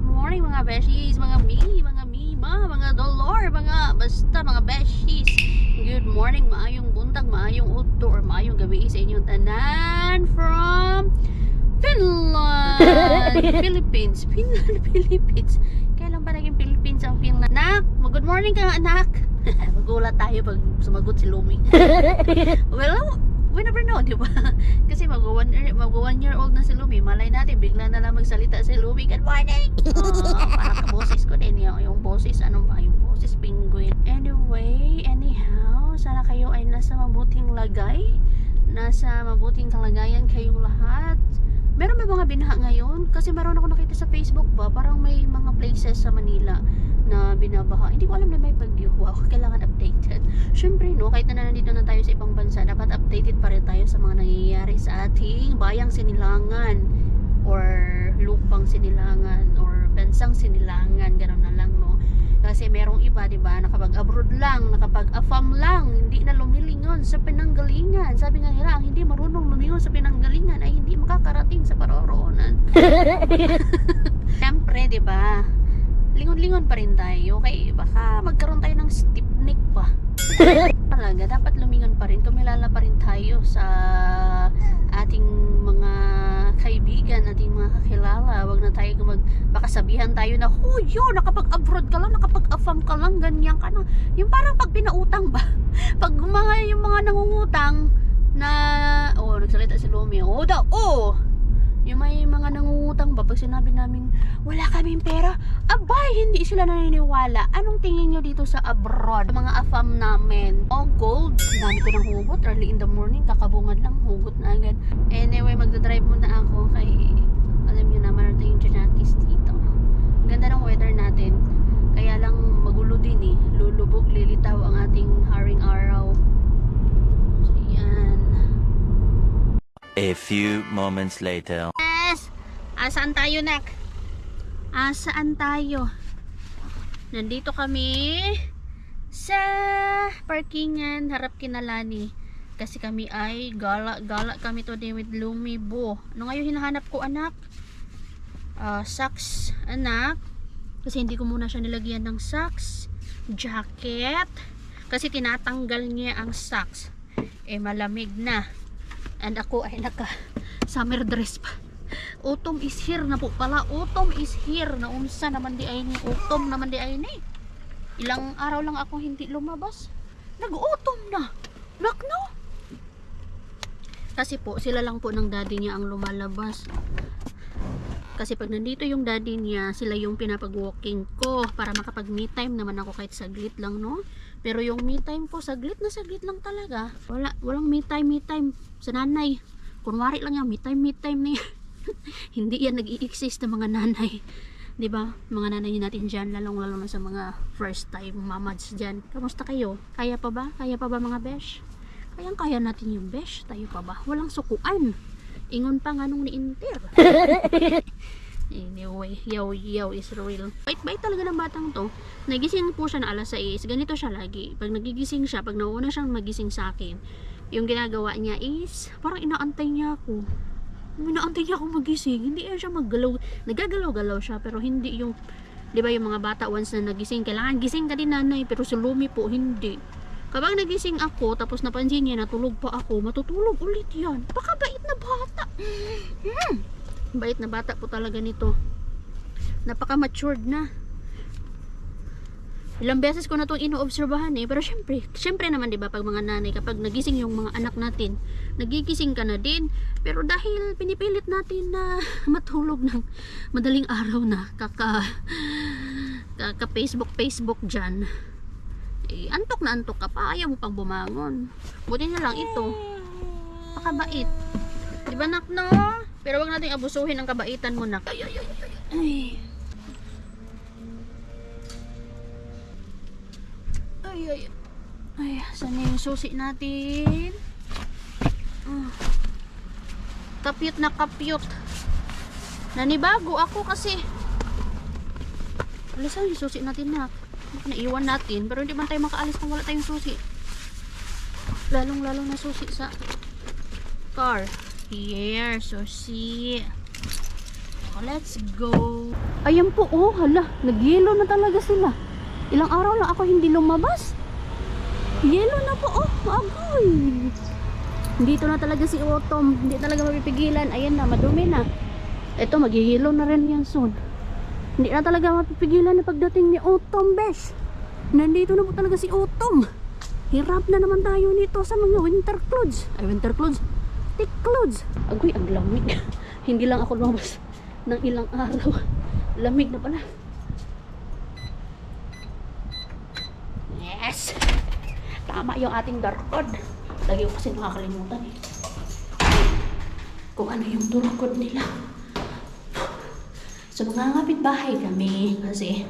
morning mga beshies, mga mima, mga dolor, mga basta mga beshies. Good morning, maayong buntag, maayong udto, or maayong gabi sa inyong tanan from Finland, Philippines. Philippines. Kailan ba naging Philippines ang Finland? Nak, good morning ka anak. Magulat tayo pag sumagot si Lumi. Well, we never know, di ba? Kasi mag 1 year old na si Lumi. Malay natin, bigla na lang magsalita si Lumi. Good morning! Parang kaboses ko din yung boses, ano ba? Yung boses penguin. Anyway, anyhow, sana kayo ay nasa mabuting lagay. Nasa mabuting kalagayan kayong lahat. Meron ba mga binaha ngayon? Kasi meron ako nakita sa Facebook ba? Parang may mga places sa Manila na binabaha. Hindi ko alam na may bagyo. Wow, kailangan updated. Syempre no, kahit na nandito na tayo sa ibang bansa, dapat updated pa rin tayo sa mga nangyayari sa ating bayang Sinilangan or lupang Sinilangan or bansang Sinilangan, gano'n na lang no. Kasi merong iba, di ba, nakapag-abroad lang, nakapag-afam lang, hindi na lumilingon sa pinanggalingan. Sabi nga nila, ang hindi marunong lumingon sa pinanggalingan ay hindi makakarating sa paroroonan. Siyempre, di ba, lingon-lingon pa rin tayo. Okay, baka magkaroon tayo ng stiff neck pa. Talaga, dapat lumingon pa rin. Kumilala pa rin tayo sa ating mga kaibigan, ating mga kakilala. Wag na tayo baka sabihan tayo na, yun, nakapag-abroad ka lang, nakapag-afam ka lang, ganyan ka na. Yung parang pag pinautang ba? Pag yung mga nangungutang na, nagsalita si Lumi, yung may mga nangungutang ba, pag sinabi namin wala kaming pera, abay, hindi sila naniniwala. Anong tingin nyo dito sa abroad? Mga afam namin, gold, dami ko ng hugot, early in the morning, kakabungad lang, hugot na agad. Anyway, magdadrive muna ako kay, alam nyo naman natin yung Janakis dito. Ganda ng weather natin, kaya lang magulo din lulubog, lilitaw ang ating haring araw. So yan. A few moments later. Asaan tayo, nak? Asaan tayo? Nandito kami sa parkingan harap Kinalani. Kasi kami ay gala kami today with Lumi Bo. Ano ngayon hinahanap ko, anak? Socks, anak. Kasi hindi ko muna siya nilagyan ng socks. Jacket. Kasi tinatanggal niya ang socks. Malamig na. And ako ay naka summer dress pa. Autumn is here na po pala. Autumn is here. Naunsa naman di ay ni. Autumn naman di ay ni. Ilang araw lang ako hindi lumabas. Nag-autumn na. No? Kasi po, sila lang po ng daddy niya ang lumalabas. Kasi pag nandito yung daddy niya, sila yung pinapag-walking ko. Para makapag me time naman ako kahit saglit lang, no? Pero yung me time ko, saglit na saglit lang talaga. Walang me time sa nanay. Kunwari lang yan, me time na yan. Hindi yan nag-i-exist ng mga nanay, di ba? Mga nanay natin dyan, lalong na sa mga first time mamads dyan. Kamusta kayo? Kaya pa ba mga besh? Kaya natin yung besh, tayo pa ba? Walang sukuan, ingon pa nga nung ni-inter. Anyway, yaw is real. Bait talaga ng batang to. Nagising po siya na alas 6. Ganito siya lagi. Pag nagigising siya, pag nauna siyang magising sa akin, yung ginagawa niya is parang inaantay niya ako. Inaantay niya ako magising. Hindi siya maggalaw. Nagagalaw-galaw siya, pero hindi yung, di ba yung mga bata once na nagising, kailangan gising ka din nanay, pero si Lumi po hindi. Kapag nagising ako, tapos napansin niya natulog pa ako, matutulog ulit yan. Bait na bata. Bait na bata po talaga nito. Napaka-matured na. Ilang beses ko na itong inoobserbahan pero syempre naman, di ba, pag mga nanay, kapag nagising yung mga anak natin, nagigising ka na din. Pero dahil pinipilit natin na matulog ng madaling araw na, kaka Facebook dyan, antok na antok ka pa, ayaw mo pang bumangon. Buti na lang ito, pakabait, di ba, nak, no? Pero wag natin abusuhin ang kabaitan mo, nak. Ay, saan na yung susi natin? Kapyot na kapyot. Nanibago ako kasi. Alas, saan yung susi natin, nak? Naiwan natin, pero hindi man tayo makaalis kung wala tayong susi. Lalong na susi sa car. Here, susi. Let's go. Ayan po, oh, hala, nag-yellow na talaga sila. Ilang araw lang ako hindi lumabas. Yellow na po, oh, agoy. Dito na talaga si Autumn. Hindi talaga mapipigilan. Ayan na, madumi na. Ito, mag-yellow na rin yan soon. Hindi na talaga mapipigilan na pagdating ni Autumn, besh. Nandito na po talaga si Autumn. Hirap na naman tayo nito sa mga winter clothes. Ay, winter clothes. Thick clothes. Agoy, ang lamig. Hindi lang ako lumabas ng ilang araw. Lamig na pala. Yes! Tama yung ating dark code. Lagi ko kasi nakakalimutan eh. Kung ano yung dark code nila. So mga kapitbahay kami. Kasi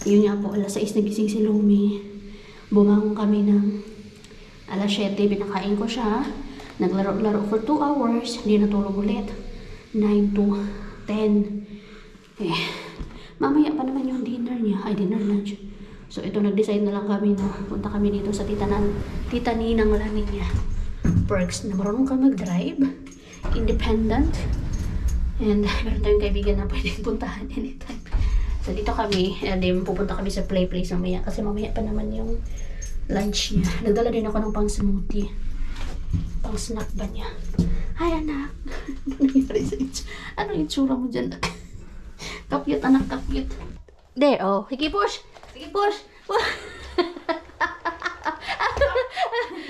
yun nga po, alas 6 nagising si Lumi. Bumangon kami ng alas 7. Pinakain ko siya. Naglaro-laro for 2 hours. Hindi natulog ulit. 9 to 10. Eh, mamaya pa naman yung dinner niya. Ay, dinner lunch. So, ito, nag-decide na lang kami na punta kami dito sa tita Ninang Lani niya. Perks na marunong ka mag-drive. Independent. And, meron tayong kaibigan na pwedeng puntahan anytime. So, dito kami. And then, pupunta kami sa play place mamaya. Kasi mamaya pa naman yung lunch niya. Nagdala din ako ng pang smoothie. Pang snack ba niya? Hi, anak. Ano nangyari sa itsura? Ano yung itsura mo dyan? Kapyut, anak, kapyut. There, oh. Sige, push. Sige, push.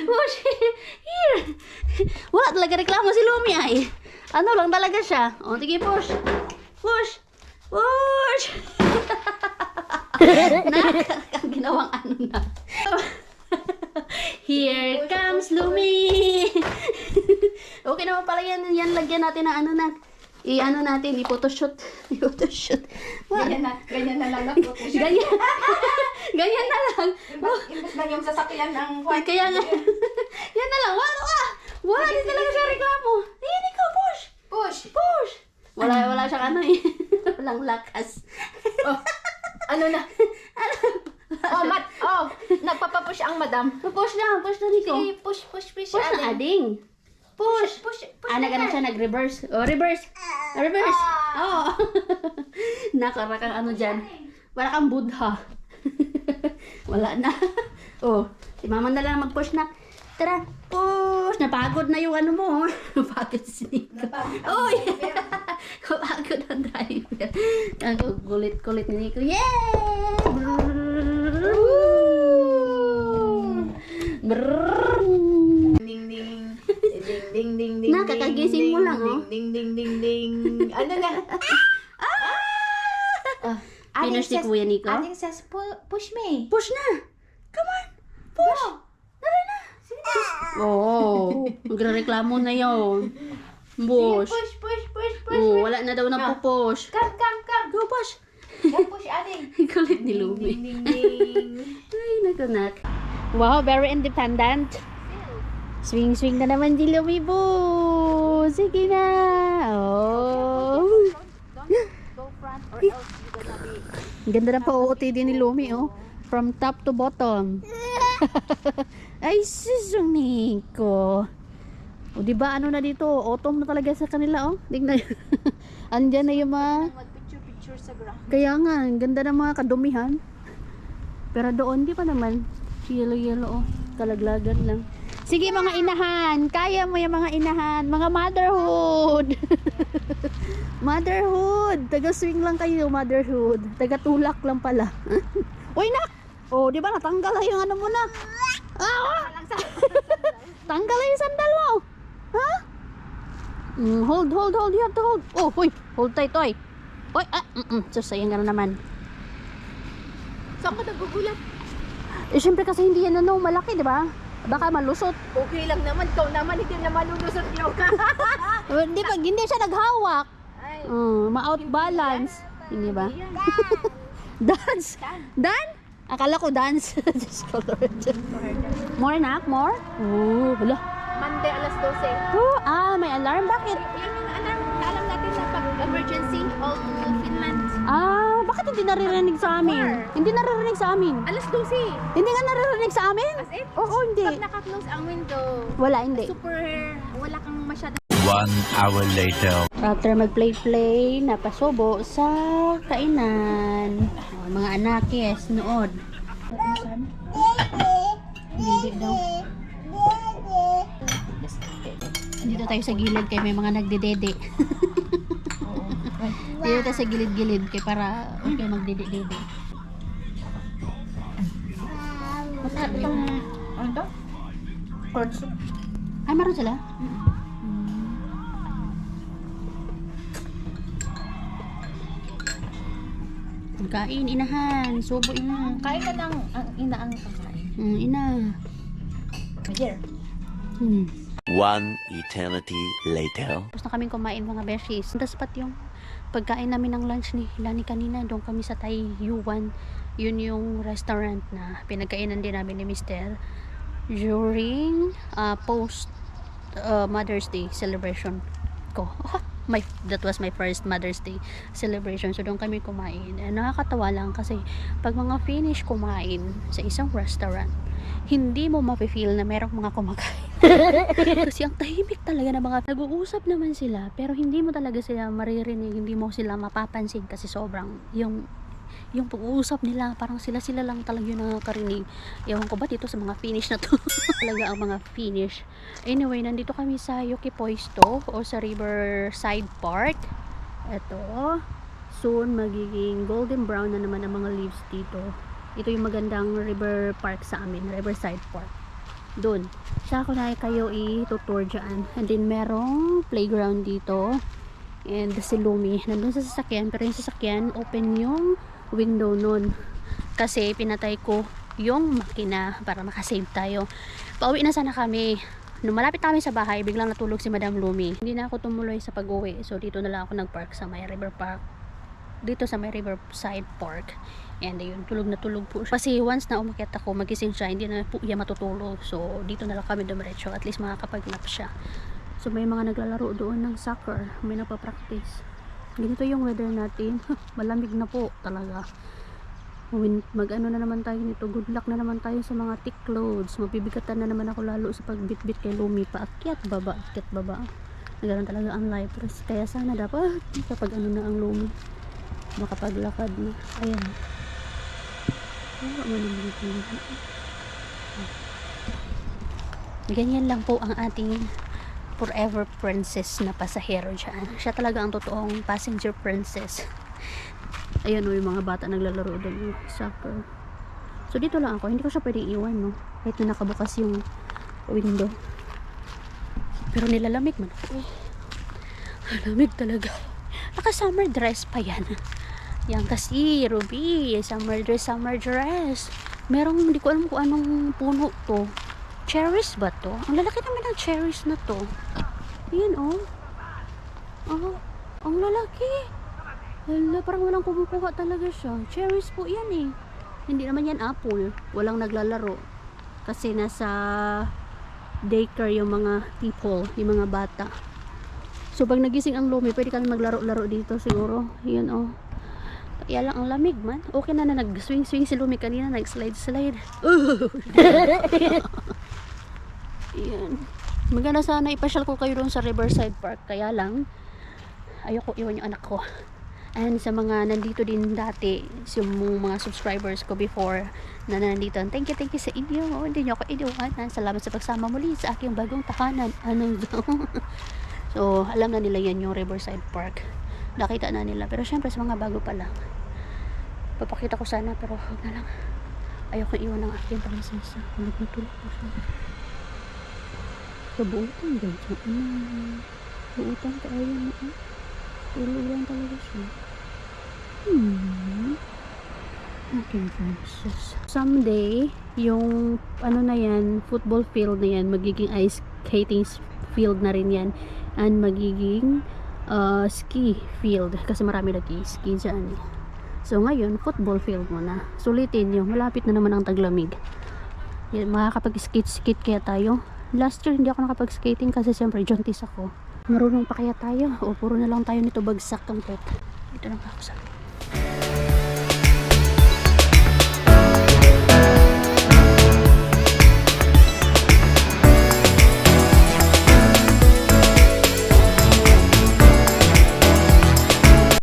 Push. Here. Wala talaga reklamo si Lumi ay. Ano lang talaga siya. Oh, sige, push. Push. Push. Ang ginawang ano na. Here comes Lumi. Okay naman pala yan. Yan, lagyan natin ng ano na. I-ano natin, i-photoshoot. I-photoshoot. Ganyan na lang ang photoshoot. Ganyan. Ganyan na lang. Imbes na yung sasakyan ng Ay, kaya nga. Yan na lang. Wala din talaga siya reklamo. Hindi ko, push. push. Push. Wala siyang ano eh. Walang lakas. Oh, ano na? Nagpapapush ang madam. Push na, Nico. Sige, push. Push na, ading. Push. Push Nag-ano siya, nag-reverse. Oh, reverse. Reverse. Oh. Nakara kang ano dyan. Para kang Buddha. Wala na. Oh, si mama na lang mag-push na. Tara, push. Napagod na yung ano mo. Napagod si Nico. Uy. Napagod ang driver. Ang kulit-kulit ni Nico. Yay! Brrrr. Ding ding. Nakakagising mo lang, oh. Ding. Ano na? Finish si Kuya Nico. Ating says, push me. Push na. Come on. Push. Dali na. Oo. Magrereklamo na yun. Push. Push. Oh, wala na daw na push. Come. Go push. Yan, push, ating. Kulit ni Lumi. Ding. Ay, nakunat. Wow, very independent. Swing na naman si Lumi po. Sige na. Oh. Go front or else you're gonna be... Ang ganda na pa OOTD ni Lumi, oh. From top to bottom. Ay, susong Nico. O, diba ano na dito? Autumn na talaga sa kanila, oh. Tignan. Andyan na yung mga... Mag-picture sa ground. Kaya nga, ang ganda ng mga kadumihan. Pero doon, di pa naman. Yellow, oh. Kalaglagan lang. Sige mga inahan, kaya mo yung mga inahan, mga motherhood. Motherhood, taga-swing lang kayo, motherhood. Taga-tulak lang pala. Uy, nak! Oh, di ba natanggal na yung ano mo na? Ah! Tanggal na yung sandal mo. Ha? Hold, you have to hold. Oh, uy, hold tight, oy. Oy, so sayang na naman. Saan ka nagugulat? Eh, syempre kasi hindi yan ano, malaki, di ba? Baka malusot. Okay lang naman, ikaw naman hindi na malulusot yung Hindi pag hindi siya naghawak. Ay, Ma-out balance. Hindi ba? Dance. Dan? Akala ko dance. Just color. More na? More? Oh, hala. Monday alas 12. Oh, may alarm. Bakit? Yan yung alam natin sa pag-emergency all Finland. Bakit hindi naririnig sa amin? Hindi naririnig sa amin. Alas 12. Hindi nga naririnig sa amin? As in? Oo, hindi. Pag naka-close ang window, Wala, hindi. wala kang masyadong 1 hour later. After mag-play-play, napasubo sa kainan. Oh, mga anak, yes, nood. Hindi daw. Dito tayo sa gilid kay may mga nagdedede. Dito tayo sa gilid-gilid kay para okay magdede-dede. Ano to? Corn soup. Ay, meron sila? Kain, inahan. Subo, ina. Kain ka ng ang kakain. Ina. Here. 1 eternity later. Tapos na kaming kumain mga beshies. Tapos pat yung pagkain namin ng lunch ni Lani kanina, doon kami sa Thai Yuan. Yun yung restaurant na pinagkainan din namin ni Mr. during post Mother's Day celebration ko. That was my first Mother's Day celebration. So doon kami kumain. Nakakatawa lang kasi pag mga finish kumain sa isang restaurant, hindi mo mafe-feel na merong mga kumakain. Kasi ang tahimik talaga na mga nag-uusap naman sila, pero hindi mo talaga sila maririnig, hindi mo sila mapapansin kasi sobrang yung pag-uusap nila, parang sila lang talaga yung nakakarinig. Ewan ko ba dito sa mga finish na to. Talaga ang mga finish. Anyway, nandito kami sa Yokipoisto o sa Riverside Park. Ito, soon magiging golden brown na naman ang mga leaves dito. Ito yung magandang river park sa amin, Riverside Park. Doon. Saka ko na kayo i-tutor dyan. And then merong playground dito. And si Lumi, nandun sa sasakyan, pero yung sasakyan, open yung window nun. Kasi pinatay ko yung makina para makasave tayo. Pauwi na sana kami. Nung malapit kami sa bahay, biglang natulog si Madam Lumi. Hindi na ako tumuloy sa pag-uwi. So dito na lang ako nag-park sa may river park. Dito sa may Riverside Park. And ayun, tulog na tulog po siya. Kasi once na umakyat ako, magising siya, hindi na po iya matutulog. So dito na lang kami dumiretso. At least makakapag-nap siya. So may mga naglalaro doon ng soccer. May nagpa-practice. Ganito yung weather natin. Malamig na po talaga. Mag-ano na naman tayo nito. Good luck na naman tayo sa mga thick clothes. Mabibigatan na naman ako lalo sa pagbitbit kay Lumi. Paakyat baba, akyat baba. Nagkaroon talaga ang life. Kaya sana dapat kapag ano na ang Lumi, makapaglakad na. Ayan. Ganyan lang po ang ating forever princess na pasahero dyan. Siya talaga ang totoong passenger princess. Ayan o, yung mga bata naglalaro doon yung soccer. So dito lang ako, hindi ko siya pwedeng iwan, no? Kahit na nakabukas yung window. Pero nilalamig man ako. Lamig talaga. Naka summer dress pa yan. Yan kasi, Ruby, summer dress. Merong, hindi ko alam kung anong puno to. Cherries ba to? Ang lalaki naman ng cherries na to. Ayan oh. Oh, ang lalaki. Hala, parang walang kumukuha talaga siya. Cherries po yan eh. Hindi naman yan apple. Walang naglalaro. Kasi nasa daycare yung mga people, yung mga bata. So pag nagising ang Lumi, pwede kami maglaro-laro dito siguro. Ayan oh. Kaya lang ang lamig man. Okay na nag-swing-swing si Lumi kanina, nag-slide-slide. Ayan. Maganda sana ipasyal ko kayo doon sa Riverside Park. Kaya lang, ayoko iwan yung anak ko. And sa mga nandito din dati, yung mga subscribers ko before na nandito, thank you sa inyo. Hindi nyo ako iniwanan. Salamat sa pagsama muli sa aking bagong tahanan. Ano So, alam na nila yan yung Riverside Park. Nakita na nila. Pero syempre sa mga bago pa lang, papakita ko sana, pero huwag na lang. Ayoko iwan ng aking prinsesa. Nagtulog ko siya. Kabuutan din siya. Buutan ka ayaw mo. Tulog lang talaga siya. Aking princess. Someday, yung ano na yan, football field na yan, magiging ice skating field na rin yan. And magiging ski field. Kasi marami nag-ski dyan. So ngayon, football field muna. Sulitin yung malapit na naman ang taglamig. Yan, makakapag-skate kaya tayo. Last year hindi ako nakapag-skating kasi siyempre jaunties ako. Marunong pa kaya tayo? O puro na lang tayo nito bagsak ang pet. Dito lang ako sa